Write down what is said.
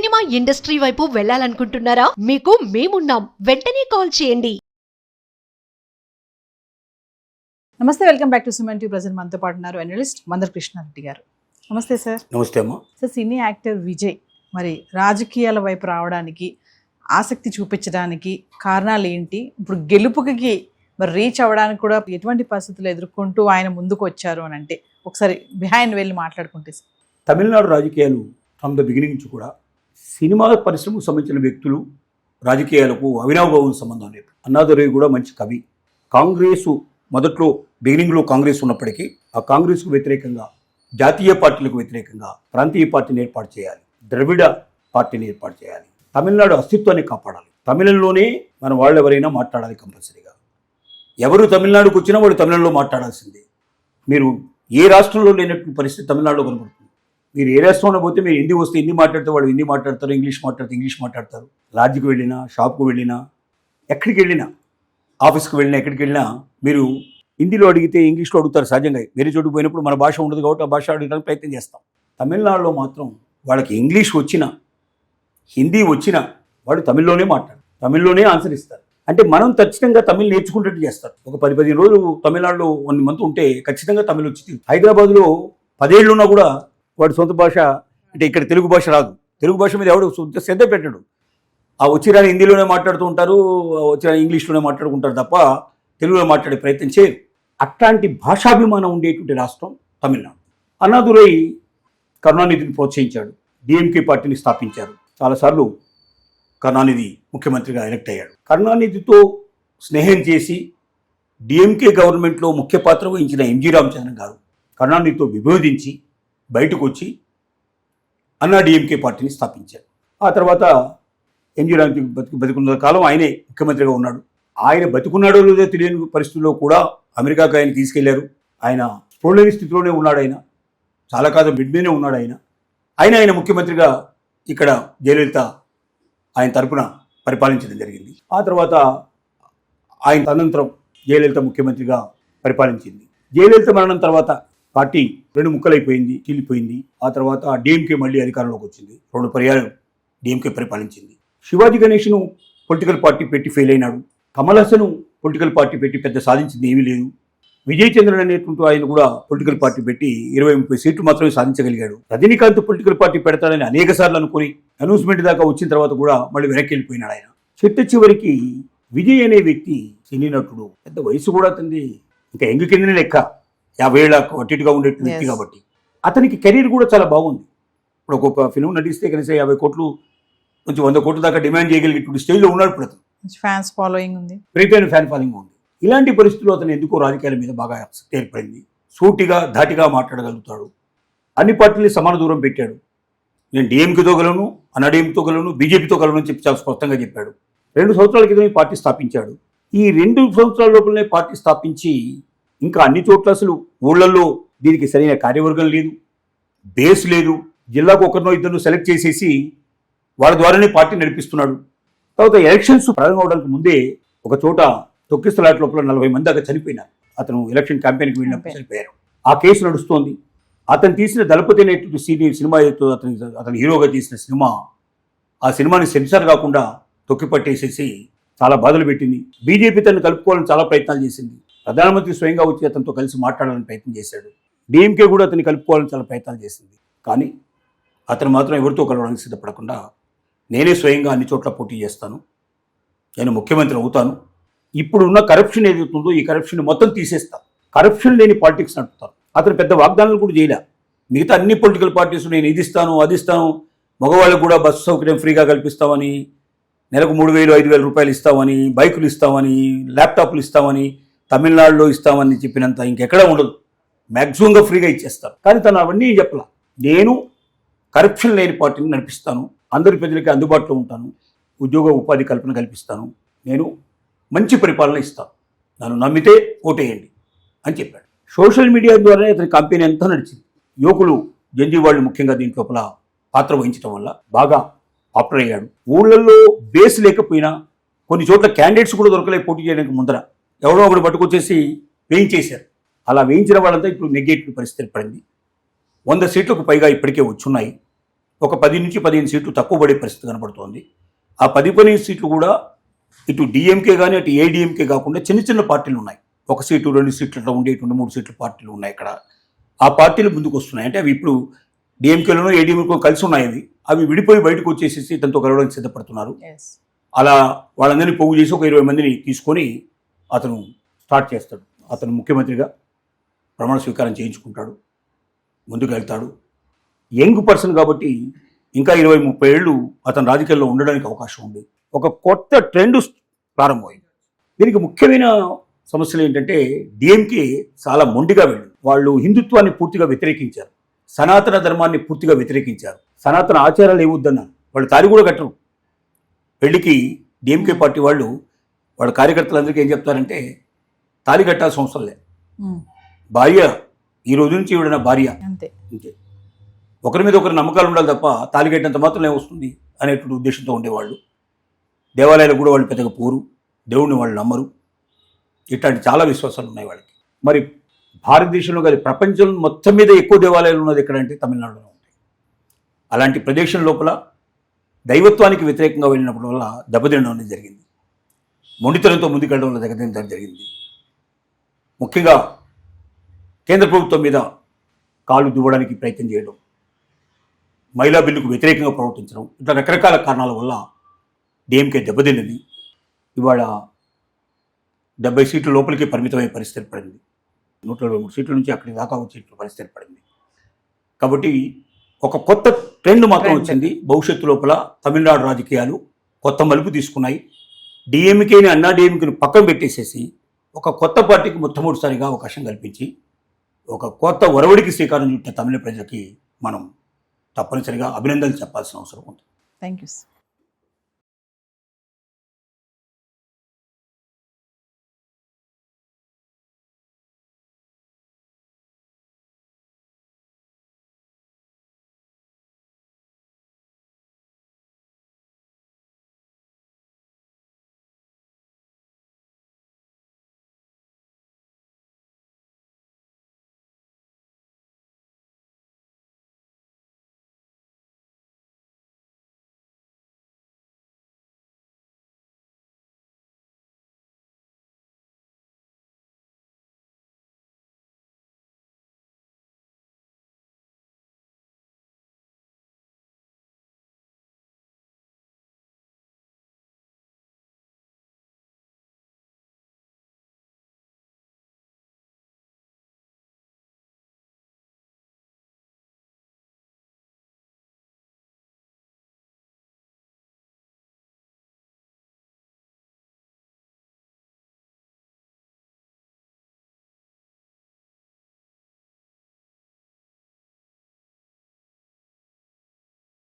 Cinema industry వైపు వెళ్ళాలనుకుంటున్నారా? మీకు మేమున్నాం. వెంటనే కాల్ చేయండి. నమస్తే, welcome back to Suman TV. Present మనతో పాటు ఉన్నారు అనలిస్ట్ మందర్ కృష్ణారెడ్డి గారు. నమస్తే సార్. నమస్తే అమ్మా. సార్, సినీ యాక్టర్ విజయ్ మరి రాజకీయాల వైపు రావడానికి, ఆసక్తి చూపించడానికి కారణాలు ఏంటి? ఇప్పుడు గెలుపుకి మరి రీచ్ అవ్వడానికి కూడా ఎటువంటి పరిస్థితులు ఎదుర్కొంటూ ఆయన ముందుకు వచ్చారు అని అంటే ఒకసారి బిహైండ్ వెళ్ళి మాట్లాడుకుంటే సార్. తమిళనాడు రాజకీయాలు ఫ్రమ్ ద బిగినింగ్ నుంచి కూడా సినిమా పరిశ్రమకు సంబంధించిన వ్యక్తులు రాజకీయాలకు అవినాభావం సంబంధం లేదు. అన్నాదురై కూడా మంచి కవి. కాంగ్రెసు మొదట్లో బిగినింగ్లో కాంగ్రెస్ ఉన్నప్పటికీ ఆ కాంగ్రెస్కు వ్యతిరేకంగా, జాతీయ పార్టీలకు వ్యతిరేకంగా ప్రాంతీయ పార్టీని ఏర్పాటు చేయాలి, ద్రవిడ పార్టీని ఏర్పాటు చేయాలి, తమిళనాడు అస్తిత్వాన్ని కాపాడాలి, తమిళంలోనే మన వాళ్ళు ఎవరైనా మాట్లాడాలి కంపల్సరీగా. ఎవరు తమిళనాడుకు వచ్చినా వాడు తమిళంలో మాట్లాడాల్సిందే. మీరు ఏ రాష్ట్రంలో లేనటువంటి పరిస్థితి తమిళనాడులో కనబడుతుంది. మీరు ఏ రాష్ట్రంలో పోతే మీరు హిందీ వస్తే హిందీ మాట్లాడితే వాడు హిందీ మాట్లాడతారు, ఇంగ్లీష్ మాట్లాడతారు. లాడ్జికి వెళ్ళినా, షాప్కి వెళ్ళినా, ఎక్కడికి వెళ్ళినా, ఆఫీస్కి వెళ్ళినా, ఎక్కడికి వెళ్ళినా మీరు హిందీలో అడిగితే ఇంగ్లీష్లో అడుగుతారు సహజంగా. వేరే చోటుకు పోయినప్పుడు మన భాష ఉండదు కాబట్టి ఆ భాష అడగడానికి ప్రయత్నం చేస్తాం. తమిళనాడులో మాత్రం వాళ్ళకి ఇంగ్లీష్ వచ్చినా, హిందీ వచ్చినా వాడు తమిళ్లోనే మాట్లాడు, తమిళ్లోనే ఆన్సర్ ఇస్తారు. అంటే మనం ఖచ్చితంగా తమిళ్ నేర్చుకుంటట్టు చేస్తారు. ఒక 10-15 రోజులు తమిళనాడులో 1 మంత్ ఉంటే ఖచ్చితంగా తమిళ్ వచ్చి. హైదరాబాద్లో 10 ఏళ్ళు ఉన్నా కూడా వాడు సొంత భాష అంటే ఇక్కడ తెలుగు భాష రాదు. తెలుగు భాష మీద ఎవడు శ్రద్ధ పెట్టాడు. ఆ వచ్చిరాని హిందీలోనే మాట్లాడుతూ ఉంటారు, వచ్చిరాని ఇంగ్లీష్లోనే మాట్లాడుకుంటారు తప్ప తెలుగులో మాట్లాడే ప్రయత్నం చేయరు. అట్లాంటి భాషాభిమానం ఉండేటువంటి రాష్ట్రం తమిళనాడు. అన్నాదురై కరుణానిధిని ప్రోత్సహించాడు, డిఎంకే పార్టీని స్థాపించారు. చాలాసార్లు కరుణానిధి ముఖ్యమంత్రిగా ఎలక్ట్ అయ్యాడు. కరుణానిధితో స్నేహం చేసి డిఎంకే గవర్నమెంట్లో ముఖ్య పాత్ర వహించిన ఎంజి రామచంద్రన్ గారు కరుణానిధితో విభేదించి బయటకు వచ్చి అన్నా డిఎంకే పార్టీని స్థాపించారు. ఆ తర్వాత ఎంజి రామచంద్రన్ బతికున్న కాలం ఆయనే ముఖ్యమంత్రిగా ఉన్నాడు. ఆయన బతికున్నాడో లేదో తెలియని పరిస్థితుల్లో కూడా అమెరికాకు ఆయన తీసుకెళ్లారు. ఆయన స్ఫోటలేని స్థితిలోనే ఉన్నాడు. ఆయన చాలా కాలం బెడ్ మీదనే ఉన్నాడు. ఆయన ముఖ్యమంత్రిగా ఇక్కడ జయలలిత ఆయన తరపున పరిపాలించడం జరిగింది. ఆ తర్వాత ఆయన తదనంతరం జయలలిత ముఖ్యమంత్రిగా పరిపాలించింది. జయలలిత మరణం తర్వాత పార్టీ 2 ముక్కలైపోయింది, చీలిపోయింది. ఆ తర్వాత డిఎంకే మళ్ళీ అధికారంలోకి వచ్చింది. 2 పర్యాలు డిఎంకే పరిపాలించింది. శివాజీ గణేష్ను పొలిటికల్ పార్టీ పెట్టి ఫెయిల్ అయినాడు. కమల్ హాసన్ పొలిటికల్ పార్టీ పెట్టి పెద్ద సాధించింది ఏమీ లేదు. విజయ్ చంద్రన్ అనేటువంటి ఆయన కూడా పొలిటికల్ పార్టీ పెట్టి 20-30 సీట్లు మాత్రమే సాధించగలిగాడు. రజనీకాంత్ పొలిటికల్ పార్టీ పెడతాడని అనేక సార్లు అనుకుని అనౌన్స్మెంట్ దాకా వచ్చిన తర్వాత కూడా మళ్ళీ వెనక్కి వెళ్ళిపోయినాడు ఆయన. చివరికి విజయ్ అనే వ్యక్తి సినీ నటుడు, పెద్ద వయసు కూడా అతనిది ఇంకా యంగ్ కిందనే లెక్క, 50 ఏళ్ళ అటుగా ఉండే వ్యక్తి కాబట్టి అతనికి కెరీర్ కూడా చాలా బాగుంది. ఇప్పుడు ఒక్కొక్క ఫిల్మ్ నటిస్తే కనీసం 50 కోట్లు నుంచి 100 కోట్ల దాకా డిమాండ్ చేయగలిగేటువంటి స్టేజ్లో ఉన్నాడు. ఇప్పుడు అతను ఫ్యాన్స్ ఫాలోయింగ్ ఉంది, ప్రీపెయిడ్ ఫ్యాన్ ఫాలోయింగ్ ఉంది. ఇలాంటి పరిస్థితుల్లో అతను ఎందుకో రాజకీయాల మీద బాగా ఆసక్తి ఏర్పడింది. సూటిగా ధాటిగా మాట్లాడగలుగుతాడు. అన్ని పార్టీలు సమాన దూరం పెట్టాడు. నేను డిఎంకేతో గలను, అన్నాడీఎంకేతో గలను, బీజేపీతో గలను అని చెప్పి చాలా స్పష్టంగా చెప్పాడు. 2 సంవత్సరాల క్రితమే పార్టీ స్థాపించాడు. ఈ 2 సంవత్సరాల లోపలనే పార్టీ స్థాపించి ఇంకా అన్ని చోట్ల అసలు ఊళ్ళల్లో దీనికి సరైన కార్యవర్గం లేదు, బేస్ లేదు. జిల్లాకు 1-2 సెలెక్ట్ చేసేసి వాళ్ళ ద్వారానే పార్టీ నడిపిస్తున్నాడు. తర్వాత ఎలక్షన్స్ ప్రారంభం అవడానికి ముందే ఒక చోట తొక్కిసలాట లోపల 40 మంది దాకా చనిపోయినారు. అతను ఎలక్షన్ క్యాంపెయిన్కి వెళ్ళినప్పుడు చనిపోయారు. ఆ కేసు నడుస్తోంది. అతను తీసిన దళపతి అనేటువంటి సినిమా అతను హీరోగా తీసిన సినిమా, ఆ సినిమాని సెన్సార్ కాకుండా తొక్కిపట్టేసేసి చాలా బాధలు పెట్టింది. బీజేపీ తను కలుపుకోవాలని చాలా ప్రయత్నాలు చేసింది. ప్రధానమంత్రి స్వయంగా వచ్చి అతనితో కలిసి మాట్లాడాలని ప్రయత్నం చేశాడు. డిఎంకే కూడా అతన్ని కలుపుకోవాలని చాలా ప్రయత్నాలు చేసింది. కానీ అతను మాత్రం ఎవరితో కలవడానికి సిద్ధపడకుండా నేనే స్వయంగా అన్ని చోట్ల పోటీ చేస్తాను, నేను ముఖ్యమంత్రి అవుతాను, ఇప్పుడున్న కరప్షన్ ఏదైతుందో ఈ కరప్షన్ మొత్తం తీసేస్తా, కరప్షన్ లేని పాలిటిక్స్ నడుపుతాను. అతను పెద్ద వాగ్దానాలు కూడా చేయలే. మిగతా అన్ని పొలిటికల్ పార్టీస్ నేను ఇది ఇస్తాను, అది ఇస్తాను, మగవాళ్ళకు కూడా బస్సు సౌకర్యం ఫ్రీగా కల్పిస్తామని, నెలకు 3,000-5,000 రూపాయలు ఇస్తామని, బైకులు ఇస్తామని, ల్యాప్టాప్లు ఇస్తామని, తమిళనాడులో ఇస్తామని చెప్పినంత ఇంకెక్కడా ఉండదు. మ్యాక్సిమంగా ఫ్రీగా ఇచ్చేస్తారు. కానీ తను అవన్నీ చెప్పలా. నేను కరప్షన్ లేని పార్టీని నడిపిస్తాను, అందరి ప్రజలకి అందుబాటులో ఉంటాను, ఉద్యోగ ఉపాధి కల్పన కల్పిస్తాను, నేను మంచి పరిపాలన ఇస్తాను, నన్ను నమ్మితే ఓటేయండి అని చెప్పాడు. సోషల్ మీడియా ద్వారానే అతని కంపెనీ అంతా నడిచింది. యువకులు, జంజీ వాళ్ళు ముఖ్యంగా దీంట్లోపల పాత్ర వహించడం వల్ల బాగా పాపులర్ అయ్యాడు. ఊళ్ళల్లో బేస్ లేకపోయినా కొన్ని చోట్ల క్యాండిడేట్స్ కూడా దొరకలే పోటీ చేయడానికి. ముందర ఎవడో ఒకటి పట్టుకొచ్చేసి వేయించేశారు. అలా వేయించిన వాళ్ళంతా ఇప్పుడు నెగ్గేటివ్ పరిస్థితి ఏర్పడింది. 100 సీట్లకు పైగా ఇప్పటికే వచ్చున్నాయి. ఒక 10 నుంచి 15 సీట్లు తక్కువ పడే పరిస్థితి కనబడుతోంది. ఆ 10-15 సీట్లు కూడా ఇటు డిఎంకే కానీ అటు ఏడీఎంకే కాకుండా చిన్న చిన్న పార్టీలు ఉన్నాయి. 1 సీటు 2 సీట్లలో ఉండేటువంటి 3 సీట్ల పార్టీలు ఉన్నాయి ఇక్కడ. ఆ పార్టీలు ముందుకు వస్తున్నాయి. అంటే అవి ఇప్పుడు డిఎంకేలోనూ ఏడీఎంకేలో కలిసి ఉన్నాయి. అవి విడిపోయి బయటకు వచ్చేసి తనతో కలవడానికి సిద్ధపడుతున్నారు. అలా వాళ్ళందరినీ పోగు చేసి ఒక 20 మందిని తీసుకొని అతను స్టార్ట్ చేస్తాడు. అతను ముఖ్యమంత్రిగా ప్రమాణ స్వీకారం చేయించుకుంటాడు, ముందుకు వెళ్తాడు. యంగ్ పర్సన్ కాబట్టి ఇంకా 20-30 ఏళ్ళు అతను రాజకీయాల్లో ఉండడానికి అవకాశం ఉంది. ఒక కొత్త ట్రెండ్ ప్రారంభమైంది. దీనికి ముఖ్యమైన సమస్యలు ఏంటంటే డిఎంకే చాలా మొండిగా వెళ్ళింది. వాళ్ళు హిందుత్వాన్ని పూర్తిగా వ్యతిరేకించారు, సనాతన ధర్మాన్ని పూర్తిగా వ్యతిరేకించారు, సనాతన ఆచారాలు ఏవద్దన్నారు. వాళ్ళు తారి కూడా కట్టరు. పెళ్లికి డిఎంకే పార్టీ వాళ్ళు వాళ్ళ కార్యకర్తలందరికీ ఏం చెప్తారంటే తాళి కట్టాల్సిన అవసరం లేదు, భార్య ఈ రోజు నుంచి ఈవిడ నా భార్య అంతే. అంతే. ఒకరి మీద ఒకరి నమ్మకాలు ఉండాలి తప్ప తాళి కట్టినంత మాత్రం ఏమొస్తుంది అనేటువంటి ఉద్దేశంతో ఉండేవాళ్ళు. దేవాలయాలకు కూడా వాళ్ళు పెద్దగా పోరు, దేవుడిని వాళ్ళు నమ్మరు. ఇట్లాంటి చాలా విశ్వాసాలు ఉన్నాయి వాళ్ళకి. మరి భారతదేశంలో కానీ ప్రపంచం మొత్తం మీద ఎక్కువ దేవాలయాలు ఉన్నది ఎక్కడంటే తమిళనాడులో ఉంటాయి. అలాంటి ప్రదేశం లోపల దైవత్వానికి వ్యతిరేకంగా వెళ్ళినప్పుడు వల్ల దెబ్బతినడం అనేది జరిగింది. మొండితనంతో ముందుకెళ్ళడం వల్ల దెబ్బతినడం జరిగింది. ముఖ్యంగా కేంద్ర ప్రభుత్వం మీద కాళ్ళు దువ్వడానికి ప్రయత్నం చేయడం, మహిళా బిల్లుకు వ్యతిరేకంగా ప్రవర్తించడం, ఇట్లా రకరకాల కారణాల వల్ల డిఎంకే దెబ్బతిన్నది. ఇవాళ 70 సీట్ల లోపలికి పరిమితమయ్యే పరిస్థితి ఏర్పడింది. 123 సీట్ల నుంచి అక్కడి దాకా వచ్చే పరిస్థితి ఏర్పడింది. కాబట్టి ఒక కొత్త ట్రెండ్ మాత్రం వచ్చింది. భవిష్యత్తు లోపల తమిళనాడు రాజకీయాలు కొత్త మలుపు తీసుకున్నాయి. డిఎంకేని అన్నా డిఎంకేని పక్కన పెట్టేసేసి ఒక కొత్త పార్టీకి మొట్టమొదటిసారిగా అవకాశం కల్పించి ఒక కొత్త ఒరవడికి శ్రీకారం చుట్టిన తమిళ ప్రజలకి మనం తప్పనిసరిగా అభినందనలు చెప్పాల్సిన అవసరం ఉంది. Thank you sir.